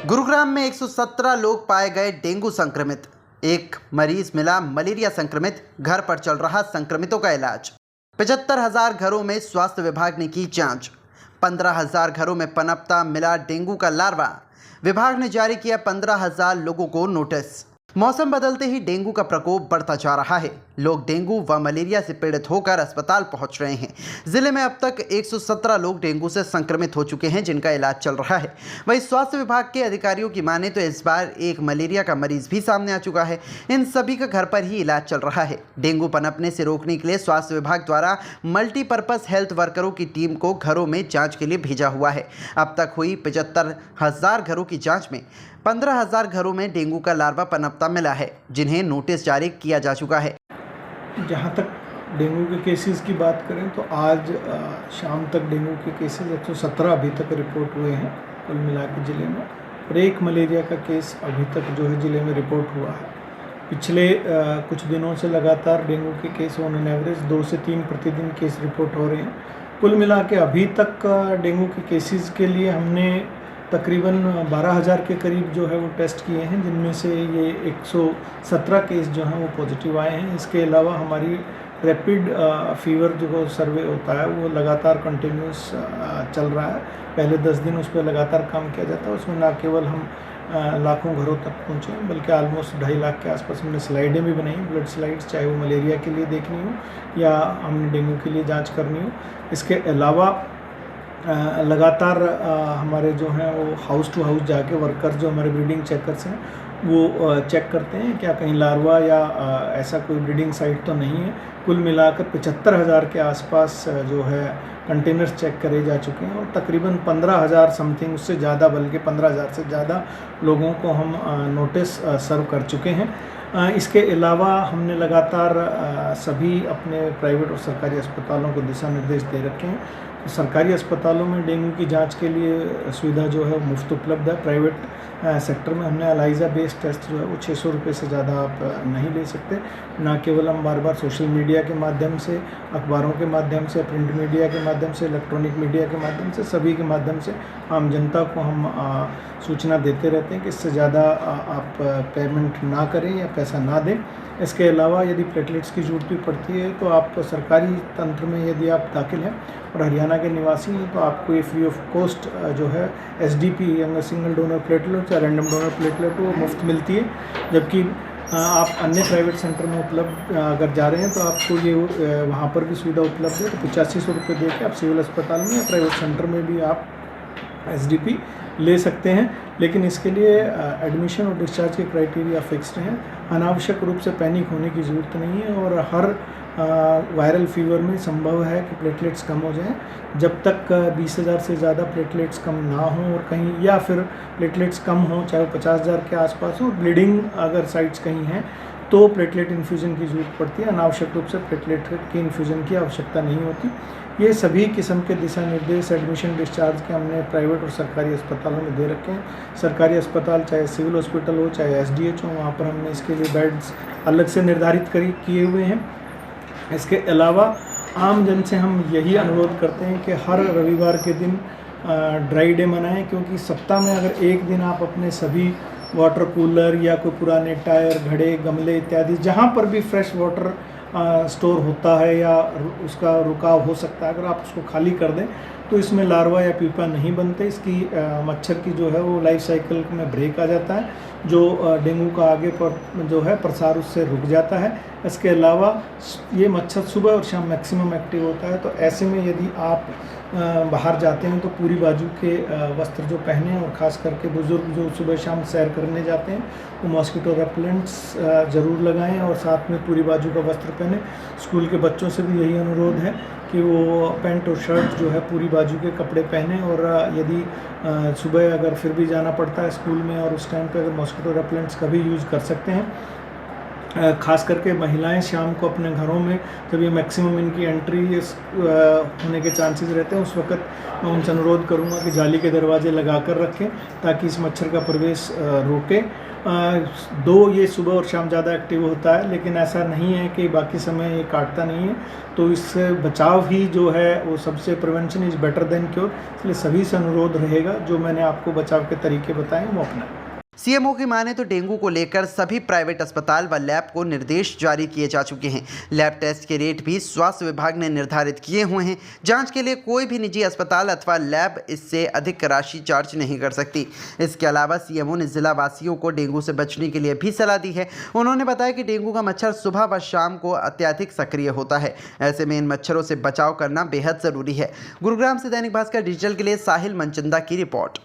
गुरुग्राम में 117 लोग पाए गए डेंगू संक्रमित। एक मरीज मिला मलेरिया संक्रमित। घर पर चल रहा संक्रमितों का इलाज। 75,000 घरों में स्वास्थ्य विभाग ने की जांच। 15,000 घरों में पनपता मिला डेंगू का लार्वा। विभाग ने जारी किया 15,000 लोगों को नोटिस। मौसम बदलते ही डेंगू का प्रकोप बढ़ता जा रहा है। लोग डेंगू व मलेरिया से पीड़ित होकर अस्पताल पहुंच रहे हैं। जिले में अब तक 117 लोग डेंगू से संक्रमित हो चुके हैं, जिनका इलाज चल रहा है। वहीं स्वास्थ्य विभाग के अधिकारियों की माने तो इस बार एक मलेरिया का मरीज भी सामने आ चुका है। इन सभी का घर पर ही इलाज चल रहा है। डेंगू पनपने से रोकने के लिए स्वास्थ्य विभाग द्वारा मल्टीपर्पज हेल्थ वर्करों की टीम को घरों में जाँच के लिए भेजा हुआ है। अब तक हुई 75,000 घरों की जाँच में 15,000 घरों में डेंगू का लार्वा पनपता मिला है, जिन्हें नोटिस जारी किया जा चुका है। जहाँ तक डेंगू के केसेस की बात करें तो आज शाम तक डेंगू के केसेस 117 अभी तक रिपोर्ट हुए हैं कुल मिला के ज़िले में, और एक मलेरिया का केस अभी तक जो है ज़िले में रिपोर्ट हुआ है। पिछले कुछ दिनों से लगातार डेंगू के केस ऑन एवरेज 2 से 3 प्रतिदिन केस रिपोर्ट हो रहे हैं। कुल मिला के अभी तक डेंगू के केसेस के लिए हमने तकरीबन 12,000 के करीब जो है वो टेस्ट किए हैं, जिनमें से ये 117 केस जो हैं वो पॉजिटिव आए हैं। इसके अलावा हमारी रैपिड फीवर जो सर्वे होता है वो लगातार कंटिन्यूस चल रहा है। पहले 10 दिन उस पर लगातार काम किया जाता है। उसमें ना केवल हम लाखों घरों तक पहुँचे हैं, बल्कि ऑलमोस्ट 2.5 लाख के आसपास हमने स्लाइडें भी बनाई, ब्लड स्लाइड्स, चाहे वो मलेरिया के लिए देखनी हो या हमने डेंगू के लिए जाँच करनी हो। इसके अलावा लगातार हमारे जो हैं वो हाउस टू हाउस जाके वर्कर जो हमारे ब्रीडिंग चेकर्स हैं वो चेक करते हैं क्या कहीं लार्वा या ऐसा कोई ब्रीडिंग साइट तो नहीं है। कुल मिलाकर 75,000 के आसपास जो है कंटेनर्स चेक करे जा चुके हैं, और तकरीबन 15,000 समथिंग, उससे ज़्यादा, बल्कि 15,000 से ज़्यादा लोगों को हम नोटिस सर्व कर चुके हैं। इसके अलावा हमने लगातार सभी अपने प्राइवेट और सरकारी अस्पतालों को दिशा निर्देश दे रखे हैं। सरकारी अस्पतालों में डेंगू की जांच के लिए सुविधा जो है मुफ्त उपलब्ध है। प्राइवेट सेक्टर में हमने एलाइजा बेस्ड टेस्ट जो है वो 600 रुपये से ज़्यादा आप नहीं ले सकते। ना केवल हम बार बार सोशल मीडिया के माध्यम से, अखबारों के माध्यम से, प्रिंट मीडिया के माध्यम से, इलेक्ट्रॉनिक मीडिया के माध्यम से, सभी के माध्यम से आम जनता को हम सूचना देते रहते हैं कि इससे ज़्यादा आप पेमेंट ना करें या पैसा ना दें। इसके अलावा यदि प्लेटलेट्स की ज़रूरत भी पड़ती है तो आप सरकारी तंत्र में यदि आप दाखिल हैं और हरियाणा के निवासी हैं तो आपको ये फ्री ऑफ कॉस्ट जो है SDP या सिंगल डोनर प्लेटलेट या रैंडम डोनर प्लेटलेट वो मुफ्त मिलती है। जबकि आप अन्य प्राइवेट सेंटर में उपलब्ध अगर जा रहे हैं तो आपको ये वहाँ पर भी सुविधा उपलब्ध है। तो 8500 रुपये दे के आप सिविल अस्पताल में या प्राइवेट सेंटर में भी आप SDP ले सकते हैं। लेकिन इसके लिए एडमिशन और डिस्चार्ज के क्राइटेरिया फिक्स्ड हैं। अनावश्यक रूप से पैनिक होने की ज़रूरत नहीं है, और हर वायरल फीवर में संभव है कि प्लेटलेट्स कम हो जाएं। जब तक 20,000 से ज़्यादा प्लेटलेट्स कम ना हों, और कहीं या फिर प्लेटलेट्स कम हों चाहे वो 50,000 के आसपास हो, ब्लीडिंग अगर साइट्स कहीं हैं तो प्लेटलेट इन्फ्यूज़न की ज़रूरत पड़ती है। अनावश्यक रूप से प्लेटलेट की इन्फ्यूज़न की आवश्यकता नहीं होती। ये सभी किस्म के दिशा निर्देश एडमिशन डिस्चार्ज के हमने प्राइवेट और सरकारी अस्पतालों में दे रखे हैं। सरकारी अस्पताल चाहे सिविल हॉस्पिटल हो चाहे SDH हो, वहाँ पर हमने इसके लिए बेड्स अलग से निर्धारित किए हुए हैं। इसके अलावा आम जन से हम यही अनुरोध करते हैं कि हर रविवार के दिन ड्राई डे मनाएं, क्योंकि सप्ताह में अगर एक दिन आप अपने सभी वाटर कूलर या कोई पुराने टायर, घड़े, गमले इत्यादि जहाँ पर भी फ्रेश वाटर स्टोर होता है या उसका रुकाव हो सकता है, अगर आप उसको खाली कर दें तो इसमें लार्वा या पीपा नहीं बनते। इसकी मच्छर की जो है वो लाइफ साइकिल में ब्रेक आ जाता है, जो डेंगू का आगे पर जो है प्रसार उससे रुक जाता है। इसके अलावा ये मच्छर सुबह और शाम मैक्सिमम एक्टिव होता है, तो ऐसे में यदि आप बाहर जाते हैं तो पूरी बाजू के वस्त्र जो पहने, और ख़ास करके बुज़ुर्ग जो सुबह शाम सैर करने जाते हैं वो मॉस्किटो रेपेलेंट्स ज़रूर लगाएं और साथ में पूरी बाजू का वस्त्र पहने। स्कूल के बच्चों से भी यही अनुरोध है कि वो पैंट और शर्ट जो है पूरी बाजू के कपड़े पहने, और यदि सुबह अगर फिर भी जाना पड़ता है स्कूल में और उस टाइम पे अगर मॉस्किटो रेपेलेंट्स का भी यूज़ कर सकते हैं। ख़ास करके महिलाएं शाम को अपने घरों में जब ये मैक्सिमम इनकी एंट्री होने के चांसेस रहते हैं, उस वक्त मैं उनसे अनुरोध करूंगा कि जाली के दरवाजे लगा कर रखें ताकि इस मच्छर का प्रवेश रोके। ये सुबह और शाम ज़्यादा एक्टिव होता है, लेकिन ऐसा नहीं है कि बाकी समय ये काटता नहीं है, तो इससे बचाव ही जो है वो सबसे, prevention is better than cure. इसलिए सभी से अनुरोध रहेगा जो मैंने आपको बचाव के तरीके बताए वो अपनाएं। सीएमओ की माने तो डेंगू को लेकर सभी प्राइवेट अस्पताल व लैब को निर्देश जारी किए जा चुके हैं। लैब टेस्ट के रेट भी स्वास्थ्य विभाग ने निर्धारित किए हुए हैं। जांच के लिए कोई भी निजी अस्पताल अथवा लैब इससे अधिक राशि चार्ज नहीं कर सकती। इसके अलावा सीएमओ ने जिला वासियों को डेंगू से बचने के लिए भी सलाह दी है। उन्होंने बताया कि डेंगू का मच्छर सुबह व शाम को अत्यधिक सक्रिय होता है। ऐसे में इन मच्छरों से बचाव करना बेहद जरूरी है। गुरुग्राम से दैनिक भास्कर डिजिटल के लिए साहिल मनचंदा की रिपोर्ट।